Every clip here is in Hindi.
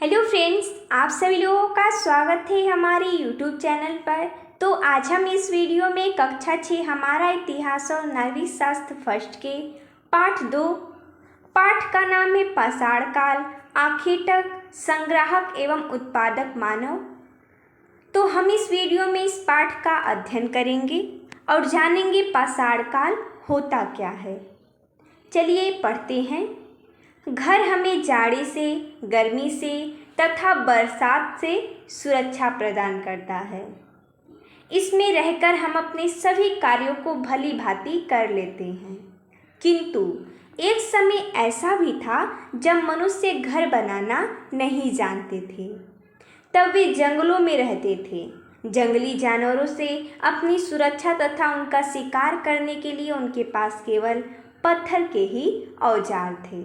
हेलो फ्रेंड्स, आप सभी लोगों का स्वागत है हमारे यूट्यूब चैनल पर। तो आज हम इस वीडियो में कक्षा 6 हमारा इतिहास और नागरिक शास्त्र फर्स्ट के पाठ 2 पाठ का नाम है पाषाण काल, आखेटक, संग्राहक एवं उत्पादक मानव। तो हम इस वीडियो में इस पाठ का अध्ययन करेंगे और जानेंगे पाषाण काल होता क्या है। चलिए पढ़ते हैं। घर हमें जाड़े से, गर्मी से तथा बरसात से सुरक्षा प्रदान करता है। इसमें रहकर हम अपने सभी कार्यों को भली भांति कर लेते हैं। किंतु एक समय ऐसा भी था जब मनुष्य घर बनाना नहीं जानते थे। तब वे जंगलों में रहते थे। जंगली जानवरों से अपनी सुरक्षा तथा उनका शिकार करने के लिए उनके पास केवल पत्थर के ही औजार थे।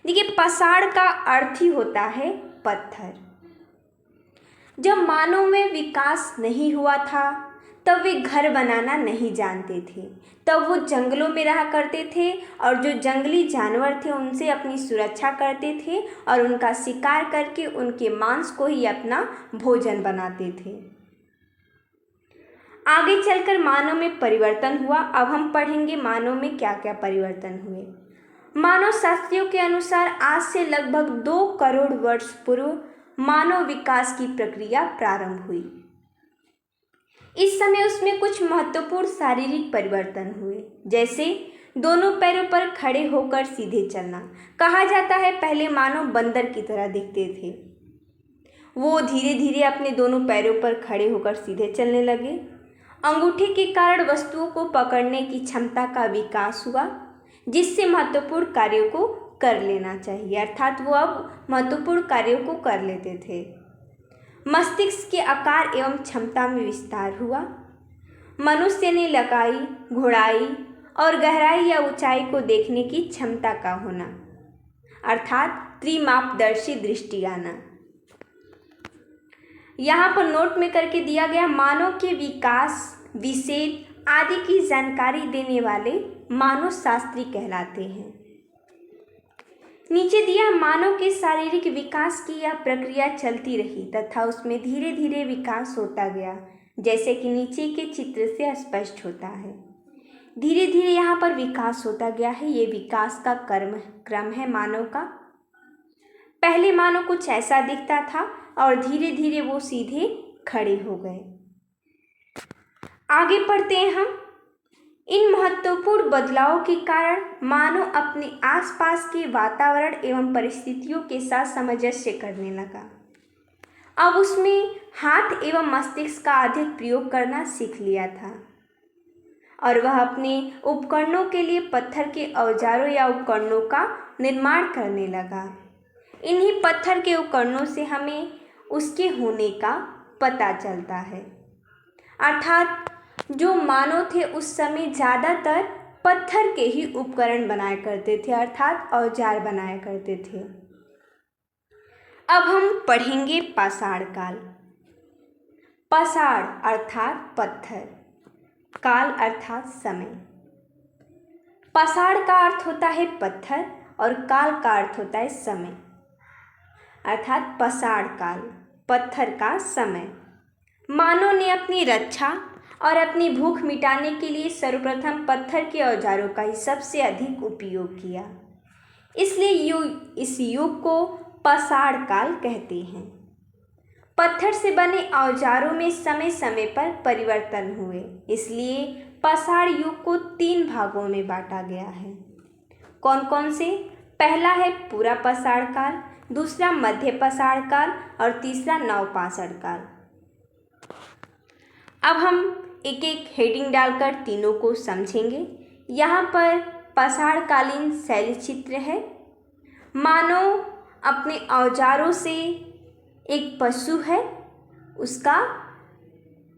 देखिए, पाषाण का अर्थ ही होता है पत्थर। जब मानव में विकास नहीं हुआ था तब वे घर बनाना नहीं जानते थे। तब वो जंगलों में रहा करते थे और जो जंगली जानवर थे उनसे अपनी सुरक्षा करते थे और उनका शिकार करके उनके मांस को ही अपना भोजन बनाते थे। आगे चलकर मानव में परिवर्तन हुआ। अब हम पढ़ेंगे मानव में क्या क्या परिवर्तन हुए। मानव शास्त्रियों के अनुसार आज से लगभग 2 करोड़ वर्ष पूर्व मानव विकास की प्रक्रिया प्रारंभ हुई। इस समय उसमें कुछ महत्वपूर्ण शारीरिक परिवर्तन हुए, जैसे दोनों पैरों पर खड़े होकर सीधे चलना। कहा जाता है पहले मानव बंदर की तरह दिखते थे। वो धीरे धीरे अपने दोनों पैरों पर खड़े होकर सीधे चलने लगे। अंगूठे के कारण वस्तुओं को पकड़ने की क्षमता का विकास हुआ, जिससे महत्वपूर्ण कार्यों को कर लेना चाहिए, अर्थात वो अब महत्वपूर्ण कार्यों को कर लेते थे। मस्तिष्क के आकार एवं क्षमता में विस्तार हुआ। मनुष्य ने लंबाई, घोड़ाई और गहराई या ऊंचाई को देखने की क्षमता का होना, अर्थात त्रिमापदर्शी दृष्टि आना। यहाँ पर नोट में करके दिया गया मानव के विकास, विशेष आदि की जानकारी देने वाले मानव शास्त्री कहलाते हैं। नीचे दिया मानव के शारीरिक विकास की यह प्रक्रिया चलती रही तथा उसमें धीरे धीरे विकास होता गया, जैसे कि नीचे के चित्र से स्पष्ट होता है। धीरे धीरे यहाँ पर विकास होता गया है। ये विकास का क्रम है मानव का। पहले मानव कुछ ऐसा दिखता था और धीरे धीरे वो सीधे खड़े हो गए। आगे पढ़ते हैं हम। इन महत्वपूर्ण बदलावों के कारण मानव अपने आसपास के वातावरण एवं परिस्थितियों के साथ सामंजस्य करने लगा। अब उसमें हाथ एवं मस्तिष्क का अधिक प्रयोग करना सीख लिया था और वह अपने उपकरणों के लिए पत्थर के औजारों या उपकरणों का निर्माण करने लगा। इन्हीं पत्थर के उपकरणों से हमें उसके होने का पता चलता है, अर्थात जो मानव थे उस समय ज़्यादातर पत्थर के ही उपकरण बनाया करते थे, अर्थात औजार बनाया करते थे। अब हम पढ़ेंगे पाषाण काल। पाषाण अर्थात पत्थर, काल अर्थात समय। पाषाण का अर्थ होता है पत्थर और काल का अर्थ होता है समय, अर्थात पाषाण काल, पत्थर का समय। मानव ने अपनी रक्षा और अपनी भूख मिटाने के लिए सर्वप्रथम पत्थर के औजारों का ही सबसे अधिक उपयोग किया, इसलिए इस युग को पाषाण काल कहते हैं। पत्थर से बने औजारों में समय समय पर परिवर्तन हुए, इसलिए पाषाण युग को 3 भागों में बांटा गया है। कौन कौन से? पहला है पूरा पाषाण काल, दूसरा मध्य पाषाण काल और तीसरा नवपाषाण काल। अब हम एक एक हेडिंग डालकर तीनों को समझेंगे। यहाँ पर पाषाणकालीन शैल चित्र है। मानव अपने औजारों से, एक पशु है उसका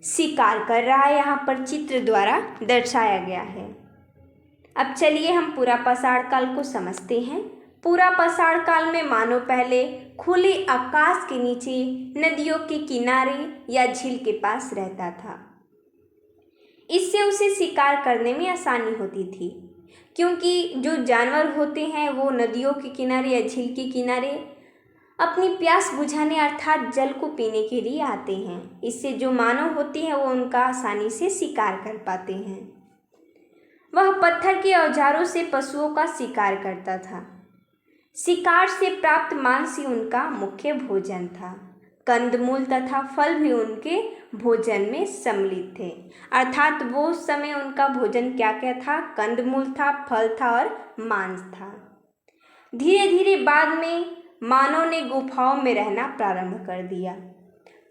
शिकार कर रहा है, यहाँ पर चित्र द्वारा दर्शाया गया है। अब चलिए हम पूरा पाषाण काल को समझते हैं। पूरा पाषाण काल में मानव पहले खुले आकाश के नीचे नदियों के किनारे या झील के पास रहता था। इससे उसे शिकार करने में आसानी होती थी, क्योंकि जो जानवर होते हैं वो नदियों के किनारे या झील के किनारे अपनी प्यास बुझाने अर्थात जल को पीने के लिए आते हैं। इससे जो मानव होते हैं वो उनका आसानी से शिकार कर पाते हैं। वह पत्थर के औजारों से पशुओं का शिकार करता था। शिकार से प्राप्त मांस ही उनका मुख्य भोजन था। कंदमूल तथा फल भी उनके भोजन में सम्मिलित थे। अर्थात वो उस समय उनका भोजन क्या क्या था? कंदमूल था, फल था और मांस था। धीरे धीरे बाद में मानव ने गुफाओं में रहना प्रारंभ कर दिया।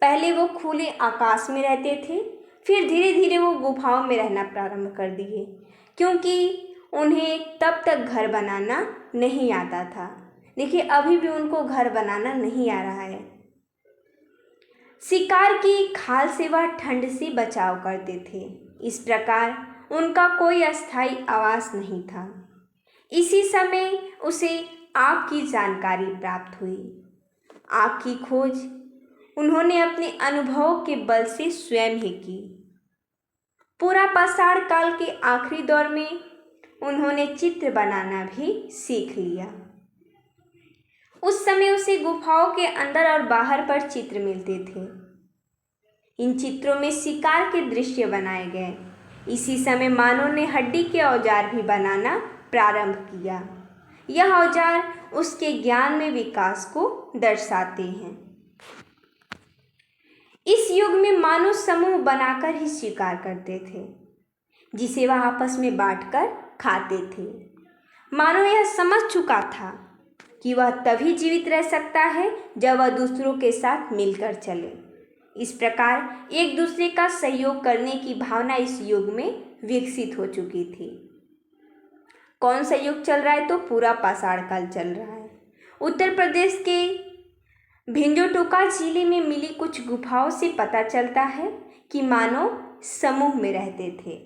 पहले वो खुले आकाश में रहते थे, फिर धीरे धीरे वो गुफाओं में रहना प्रारंभ कर दिए, क्योंकि उन्हें तब तक घर बनाना नहीं आता था। देखिए, अभी भी उनको घर बनाना नहीं आ रहा है। शिकार की खाल से वह ठंड से बचाव करते थे। इस प्रकार उनका कोई अस्थायी आवास नहीं था। इसी समय उसे आग की जानकारी प्राप्त हुई। आग की खोज उन्होंने अपने अनुभवों के बल से स्वयं ही की। पूरा पाषाण काल के आखिरी दौर में उन्होंने चित्र बनाना भी सीख लिया। उस समय उसे गुफाओं के अंदर और बाहर पर चित्र मिलते थे। इन चित्रों में शिकार के दृश्य बनाए गए। इसी समय मानव ने हड्डी के औजार भी बनाना प्रारंभ किया। यह औजार उसके ज्ञान में विकास को दर्शाते हैं। इस युग में मानव समूह बनाकर ही शिकार करते थे, जिसे वह आपस में बांटकर खाते थे। मानव यह समझ चुका था कि वह तभी जीवित रह सकता है जब वह दूसरों के साथ मिलकर चले। इस प्रकार एक दूसरे का सहयोग करने की भावना इस युग में विकसित हो चुकी थी। कौन सा युग चल रहा है? तो पूरा पाषाण काल चल रहा है। उत्तर प्रदेश के भिंजोटोका जिले में मिली कुछ गुफाओं से पता चलता है कि मानव समूह में रहते थे।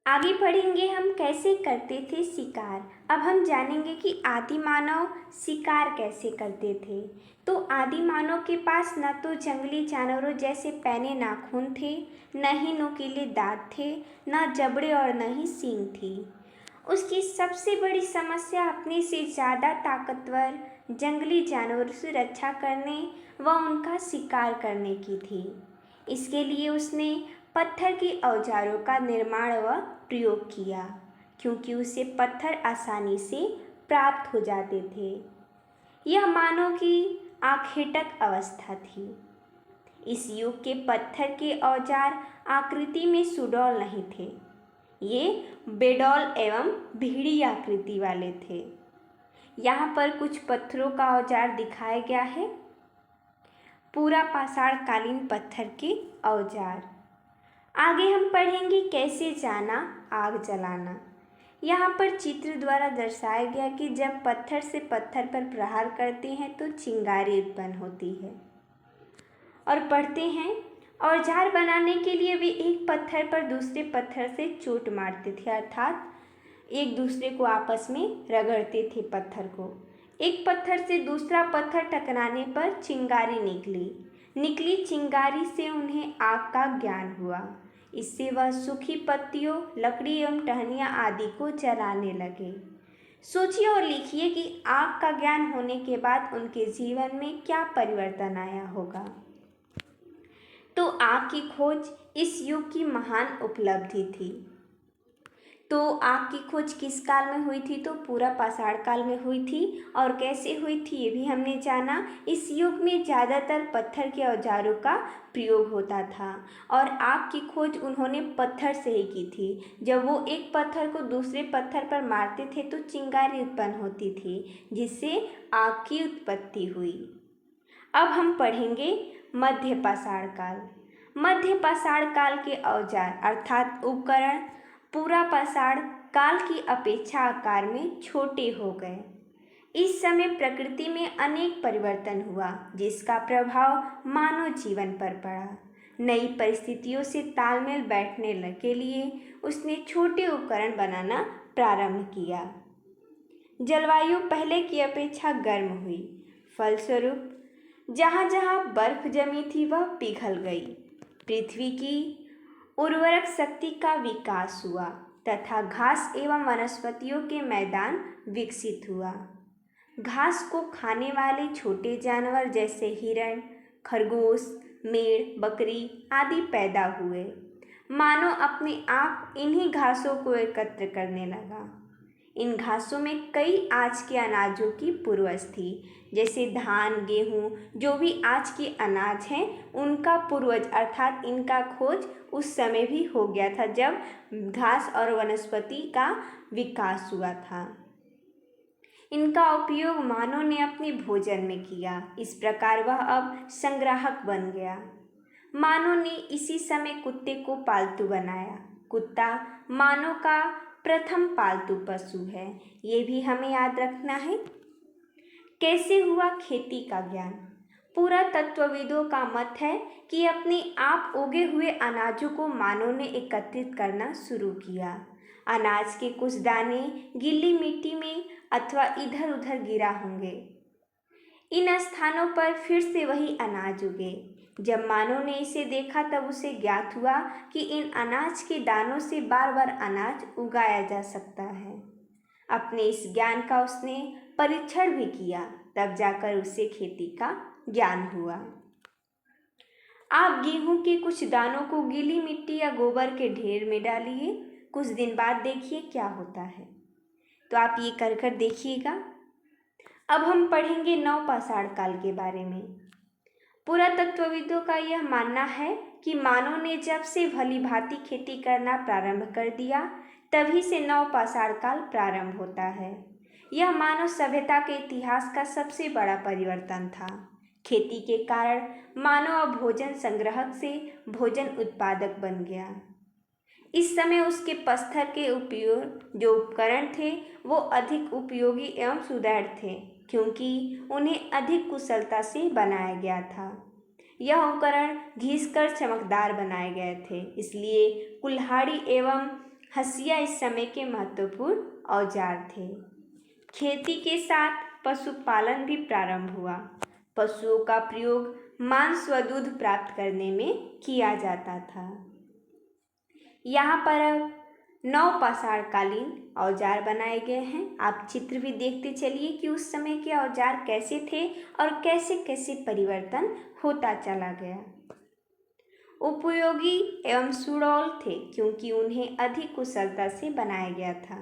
आगे पढ़ेंगे हम कैसे करते थे शिकार। अब हम जानेंगे कि आदि मानव शिकार कैसे करते थे। तो आदि मानव के पास न तो जंगली जानवरों जैसे पैने नाखून थे, न ही नुकीले दांत थे, न जबड़े और न ही सींग थी। उसकी सबसे बड़ी समस्या अपने से ज़्यादा ताकतवर जंगली जानवरों से रक्षा करने व उनका शिकार करने की थी। इसके लिए उसने पत्थर के औजारों का निर्माण व प्रयोग किया, क्योंकि उसे पत्थर आसानी से प्राप्त हो जाते थे। यह मानव की आखेटक अवस्था थी। इस युग के पत्थर के औजार आकृति में सुडौल नहीं थे, ये बेडौल एवं भिड़ी आकृति वाले थे। यहाँ पर कुछ पत्थरों का औजार दिखाया गया है। पूरा पाषाण कालीन पत्थर के औजार। आगे हम पढ़ेंगे कैसे जाना आग जलाना। यहाँ पर चित्र द्वारा दर्शाया गया कि जब पत्थर से पत्थर पर प्रहार करते हैं तो चिंगारी उत्पन्न होती है। और पढ़ते हैं, औजार बनाने के लिए वे एक पत्थर पर दूसरे पत्थर से चोट मारते थे, अर्थात एक दूसरे को आपस में रगड़ते थे पत्थर को। एक पत्थर से दूसरा पत्थर टकराने पर चिंगारी निकली चिंगारी से उन्हें आग का ज्ञान हुआ। इससे वह सूखी पत्तियों, लकड़ी एवं टहनियाँ आदि को जलाने लगे। सोचिए और लिखिए कि आग का ज्ञान होने के बाद उनके जीवन में क्या परिवर्तन आया होगा। तो आग की खोज इस युग की महान उपलब्धि थी। तो आग की खोज किस काल में हुई थी? तो पूरा पाषाण काल में हुई थी। और कैसे हुई थी ये भी हमने जाना। इस युग में ज़्यादातर पत्थर के औजारों का प्रयोग होता था और आग की खोज उन्होंने पत्थर से ही की थी। जब वो एक पत्थर को दूसरे पत्थर पर मारते थे तो चिंगारी उत्पन्न होती थी, जिससे आग की उत्पत्ति हुई। अब हम पढ़ेंगे मध्य पाषाण काल। मध्य पाषाण काल के औजार अर्थात उपकरण पूरा पाषाण काल की अपेक्षा आकार में छोटे हो गए। इस समय प्रकृति में अनेक परिवर्तन हुआ, जिसका प्रभाव मानव जीवन पर पड़ा। नई परिस्थितियों से तालमेल बैठने के लिए उसने छोटे उपकरण बनाना प्रारंभ किया। जलवायु पहले की अपेक्षा गर्म हुई। फलस्वरूप जहाँ जहाँ बर्फ जमी थी वह पिघल गई। पृथ्वी की उर्वरक शक्ति का विकास हुआ तथा घास एवं वनस्पतियों के मैदान विकसित हुआ। घास को खाने वाले छोटे जानवर जैसे हिरण, खरगोश, मेढ़, बकरी आदि पैदा हुए। मानव अपने आप इन्हीं घासों को एकत्र करने लगा। इन घासों में कई आज के अनाजों की पूर्वज थी, जैसे धान, गेहूँ, जो भी आज के अनाज हैं उनका पूर्वज अर्थात इनका खोज उस समय भी हो गया था जब घास और वनस्पति का विकास हुआ था। इनका उपयोग मानव ने अपने भोजन में किया। इस प्रकार वह अब संग्राहक बन गया। मानव ने इसी समय कुत्ते को पालतू बनाया। कुत्ता मानव का प्रथम पालतू पशु है, ये भी हमें याद रखना है। कैसे हुआ खेती का ज्ञान? पुरातत्वविदों का मत है कि अपने आप उगे हुए अनाजों को मानव ने एकत्रित करना शुरू किया। अनाज के कुछ दाने गीली मिट्टी में अथवा इधर उधर गिरा होंगे। इन स्थानों पर फिर से वही अनाज उगे। जब मानव ने इसे देखा तब उसे ज्ञात हुआ कि इन अनाज के दानों से बार बार अनाज उगाया जा सकता है। अपने इस ज्ञान का उसने परीक्षण भी किया, तब जाकर उसे खेती का ज्ञान हुआ। आप गेहूं के कुछ दानों को गीली मिट्टी या गोबर के ढेर में डालिए, कुछ दिन बाद देखिए क्या होता है। तो आप ये कर कर देखिएगा। अब हम पढ़ेंगे नवपाषाण काल के बारे में। पुरातत्वविदों का यह मानना है कि मानव ने जब से भली भांति खेती करना प्रारंभ कर दिया तभी से नवपाषाण काल प्रारंभ होता है। यह मानव सभ्यता के इतिहास का सबसे बड़ा परिवर्तन था। खेती के कारण मानव अब भोजन संग्राहक से भोजन उत्पादक बन गया। इस समय उसके पत्थर के उपयोग जो उपकरण थे वो अधिक उपयोगी एवं सुदृढ़ थे, क्योंकि उन्हें अधिक कुशलता से बनाया गया था। यह उपकरण घिसकर चमकदार बनाए गए थे, इसलिए कुल्हाड़ी एवं हंसिया इस समय के महत्वपूर्ण औजार थे। खेती के साथ पशुपालन भी प्रारंभ हुआ। पशुओं का प्रयोग मांस व दूध प्राप्त करने में किया जाता था। यहाँ पर अब नवपाषाणकालीन औजार बनाए गए हैं। आप चित्र भी देखते चलिए कि उस समय के औजार कैसे थे और कैसे कैसे परिवर्तन होता चला गया। उपयोगी एवं सुडौल थे, क्योंकि उन्हें अधिक कुशलता से बनाया गया था।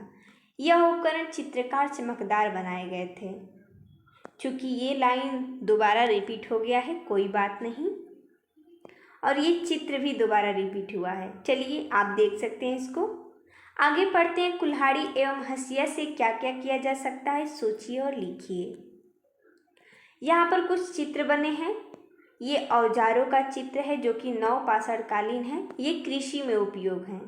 यह उपकरण चित्रकार चमकदार बनाए गए थे। चूँकि ये लाइन दोबारा रिपीट हो गया है, कोई बात नहीं, और ये चित्र भी दोबारा रिपीट हुआ है। चलिए आप देख सकते हैं इसको। आगे पढ़ते हैं। कुल्हाड़ी एवं हंसिया से क्या क्या किया जा सकता है, सोचिए और लिखिए। यहाँ पर कुछ चित्र बने हैं। ये औजारों का चित्र है जो कि नवपाषाणकालीन है। ये कृषि में उपयोग हैं।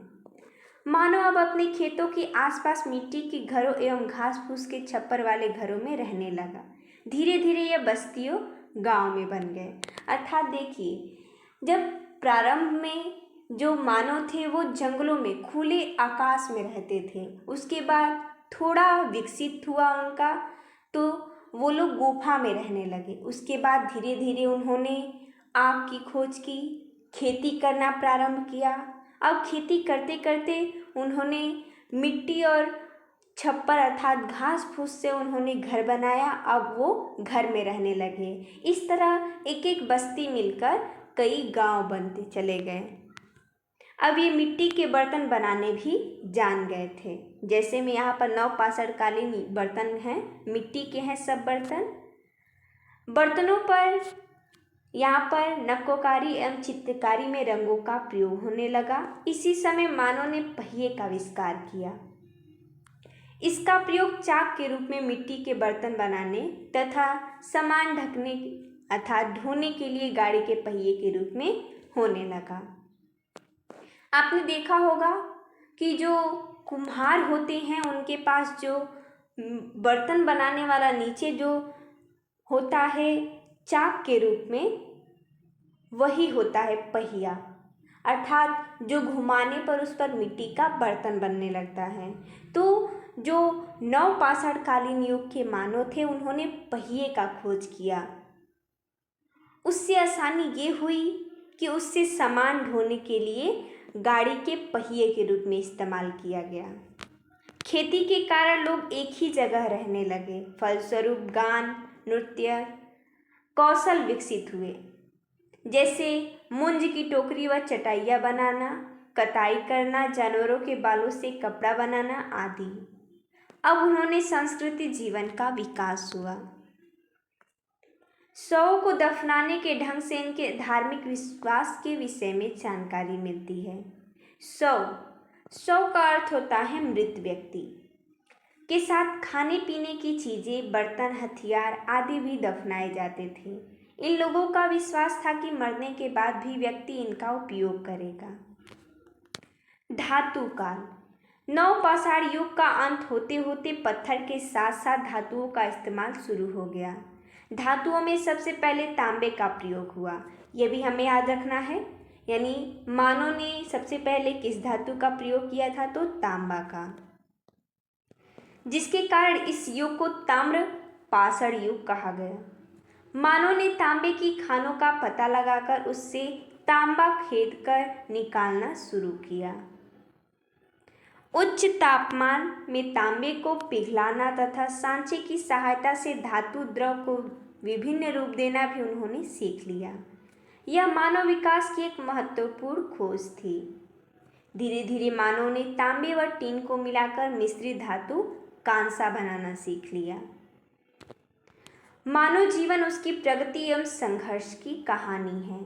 मानव अब अपने खेतों के आसपास मिट्टी के घरों एवं घास फूस के छप्पर वाले घरों में रहने लगा। धीरे धीरे ये बस्तियों गांव में बन गए। अर्थात देखिए, जब प्रारंभ में जो मानव थे वो जंगलों में खुले आकाश में रहते थे। उसके बाद थोड़ा विकसित हुआ उनका, तो वो लोग गुफा में रहने लगे। उसके बाद धीरे धीरे उन्होंने आग की खोज की, खेती करना प्रारंभ किया। अब खेती करते करते उन्होंने मिट्टी और छप्पर अर्थात घास फूस से उन्होंने घर बनाया। अब वो घर में रहने लगे। इस तरह एक एक बस्ती मिलकर कई गांव बनते चले गए। अब ये मिट्टी के बर्तन बनाने भी जान गए थे। जैसे में यहाँ पर नवपाषाणकालीन बर्तन हैं, मिट्टी के हैं सब बर्तन। बर्तनों पर यहाँ पर नक्काकारी एवं चित्रकारी में रंगों का प्रयोग होने लगा। इसी समय मानव ने पहिए का आविष्कार किया। इसका प्रयोग चाक के रूप में मिट्टी के बर्तन बनाने तथा सामान ढकने अर्थात ढोने के लिए गाड़ी के पहिए के रूप में होने लगा। आपने देखा होगा कि जो कुम्हार होते हैं उनके पास जो बर्तन बनाने वाला नीचे जो होता है चाक के रूप में, वही होता है पहिया, अर्थात जो घुमाने पर उस पर मिट्टी का बर्तन बनने लगता है। तो जो नवपाषाणकालीन युग के मानव थे उन्होंने पहिए का खोज किया। उससे आसानी ये हुई कि उससे सामान ढोने के लिए गाड़ी के पहिए के रूप में इस्तेमाल किया गया। खेती के कारण लोग एक ही जगह रहने लगे। फलस्वरूप गान, नृत्य, कौशल विकसित हुए, जैसे मूंज की टोकरी व चटाइयाँ बनाना, कताई करना, जानवरों के बालों से कपड़ा बनाना आदि। अब उन्होंने संस्कृति जीवन का विकास हुआ। शवों को दफनाने के ढंग से इनके धार्मिक विश्वास के विषय में जानकारी मिलती है। शव का अर्थ होता है मृत व्यक्ति के साथ खाने पीने की चीजें, बर्तन, हथियार आदि भी दफनाए जाते थे। इन लोगों का विश्वास था कि मरने के बाद भी व्यक्ति इनका उपयोग करेगा। धातु काल। नवपाषाण युग का अंत होते होते पत्थर के साथ साथ धातुओं का इस्तेमाल शुरू हो गया। धातुओं में सबसे पहले तांबे का प्रयोग हुआ, यह भी हमें याद रखना है। यानी मानव ने सबसे पहले किस धातु का प्रयोग किया था? तो तांबा का, जिसके कारण इस युग को ताम्र पाषाण युग कहा गया। मानव ने तांबे की खानों का पता लगाकर उससे तांबा खेद कर निकालना शुरू किया। उच्च तापमान में तांबे को पिघलाना तथा सांचे की सहायता से धातु द्रव को विभिन्न रूप देना भी उन्होंने सीख लिया। यह मानव विकास की एक महत्वपूर्ण खोज थी। धीरे धीरे मानव ने तांबे व टीन को मिलाकर मिश्रित धातु कांसा बनाना सीख लिया। मानव जीवन उसकी प्रगति एवं संघर्ष की कहानी है।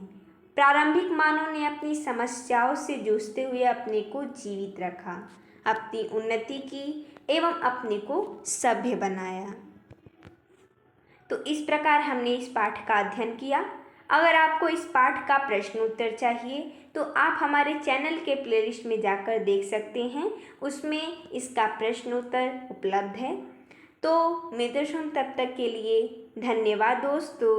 प्रारंभिक मानव ने अपनी समस्याओं से जूझते हुए अपने को जीवित रखा, अपनी उन्नति की एवं अपने को सभ्य बनाया। तो इस प्रकार हमने इस पाठ का अध्ययन किया। अगर आपको इस पाठ का प्रश्न उत्तर चाहिए तो आप हमारे चैनल के प्लेलिस्ट में जाकर देख सकते हैं, उसमें इसका प्रश्न उत्तर उपलब्ध है। तो मिलते हैं तब तक के लिए धन्यवाद दोस्तों।